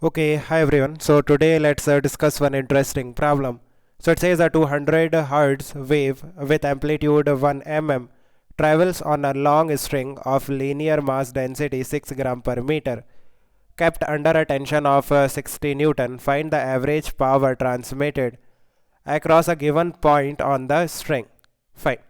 Okay, hi everyone. So today let's discuss one interesting problem. So it says a 200 Hz wave with amplitude 1 mm travels on a long string of linear mass density 6 gram per meter kept under a tension of 60 Newton. Find the average power transmitted across a given point on the string. Fine.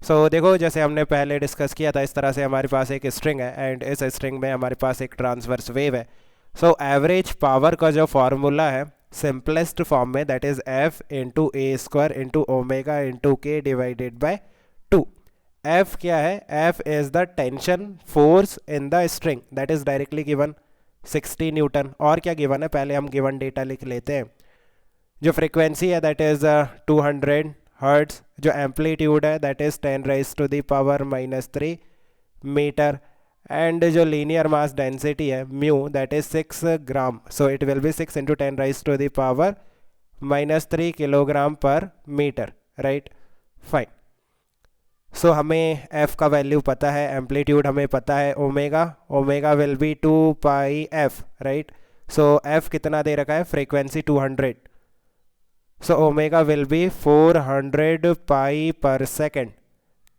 So देखो जैसे हमने पहले discuss किया था इस तरह से हमारे पास एक स्ट्रिंग है एंड इस स्ट्रिंग में हमारे पास एक ट्रांसवर्स वेव है. सो एवरेज पावर का जो फॉर्मूला है सिंपलेस्ट फॉर्म में that is F into A square into omega into के डिवाइडेड बाय 2. एफ क्या है? F is the tension force in the string that is directly given 60 Newton. और क्या given है पहले हम गिवन डेटा लिख लेते हैं. जो फ्रिक्वेंसी है दैट इज 200 हर्ट्स. जो एम्पलीट्यूड है that is 10 raise to the power -3 metre. And जो लीनियर मास डेंसिटी है mu that is 6 gram. So it will be 6 into 10 raise to the power -3 kilogram per metre. Right, fine. So हमें F का value पता है, amplitude हमें पता है, omega will be 2 pi f. Right, so f कितना दे रखा है? Frequency 200. So omega will be 400 pi per second.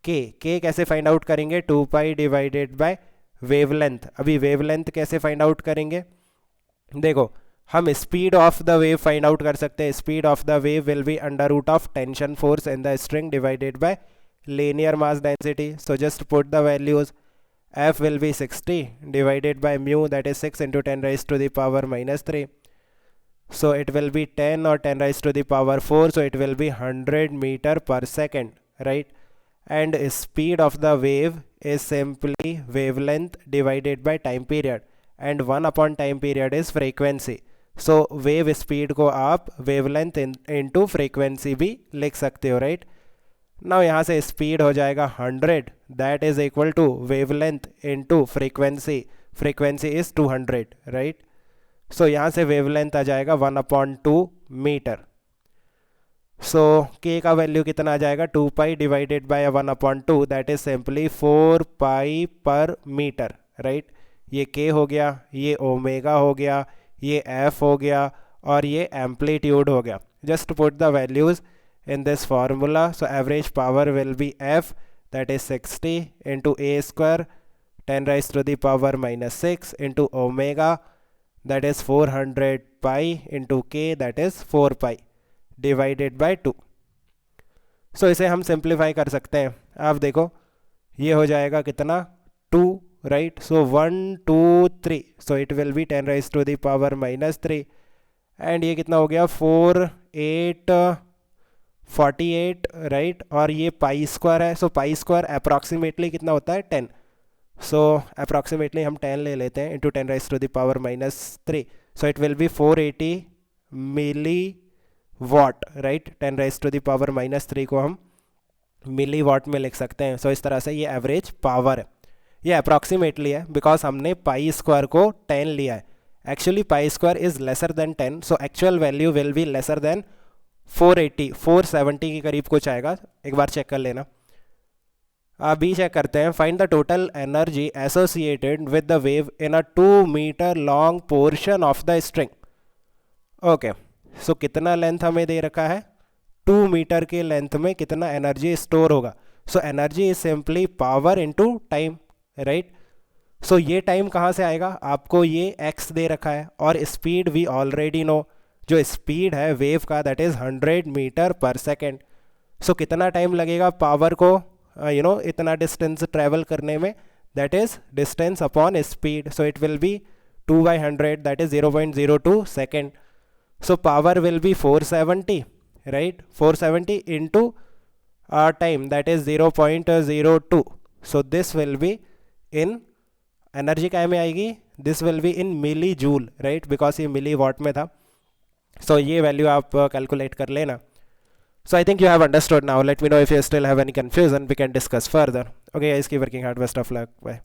K कैसे फाइंड आउट करेंगे? 2 पाई डिवाइडेड बाय वेवलेंथ. अभी वेवलेंथ कैसे फाइंड आउट करेंगे? देखो हम speed of the wave find out कर सकते हैं. Speed of the wave will be under root of tension force in the string divided bye linear mass density. So just put the values. F will be 60 divided by mu that is 6 into 10 raised to the power -3. So it will be 10 or 10 raised to the power 4. So it will be 100 meter per second. Right, and speed of the wave is simply wavelength divided by time period and 1 upon time period is frequency. So wave speed को आप wavelength into frequency भी लिख सकते हो. Right, now यहाँ से speed हो जाएगा 100 that is equal to wavelength into frequency. Frequency is 200. Right, so यहाँ से वेवलेंथ आ जाएगा 1/2 मीटर. सो के का वैल्यू कितना आ जाएगा? 2 pi divided bye 1/2 that is simply 4 पाई पर मीटर. राइट, ये के हो गया, ये ओमेगा हो गया, ये एफ हो गया और ये एम्पलीट्यूड हो गया. Just put the values in this formula. So average power will be F that is 60 into A square 10 raised to the power -6 into omega that is 400 pi into K that is 4 pi divided by 2. So इसे हम simplify कर सकते हैं. आप देखो ये हो जाएगा कितना? 2. right, so 1 2 3 so it will be 10 raised to the power -3 and ये कितना हो गया? 4 8 48. राइट, और ये पाई स्क्वायर है. सो पाई स्क्वायर अप्रॉक्सीमेटली कितना होता है? 10. सो अप्रॉक्सीमेटली हम 10 ले लेते हैं into 10 raise to the power -3. So it will be 480 milli watt. Right, 10 raise to the power -3 को हम मिली वॉट में लिख सकते हैं. सो इस तरह से ये एवरेज पावर है. ये अप्रॉक्सीमेटली है बिकॉज हमने पाई स्क्वायर को 10 लिया है. Actually pi square is lesser than 10. So actual value will be lesser than 480 470 के करीब कुछ आएगा. एक बार चेक कर लेना. अभी चेक करते हैं. Find the total energy associated with the wave in a 2 metre long portion of the string. Okay, so कितना लेंथ हमें दे रखा है? 2 मीटर के लेंथ में कितना एनर्जी स्टोर होगा? So energy is simply power into time. Right, so ये time कहाँ से आएगा? आपको ये x दे रखा है और स्पीड वी ऑलरेडी नो. जो स्पीड है वेव का दैट इज 100 मीटर पर सेकेंड. सो कितना टाइम लगेगा पावर को इतना डिस्टेंस ट्रेवल करने में? That is distance upon speed. So it will be 2/100 that is 0.02 second. So power will be 470. Right, 470 into time that is 0.02. So this will be in energy क्या में आएगी? This will be in milli joule. Right, because ये milli what में था. सो ये value आप calculate कर लेना. So I think you have understood now. Let me know if you still have any confusion. We can discuss further. Okay guys, keep working hard. Best of luck. Bye.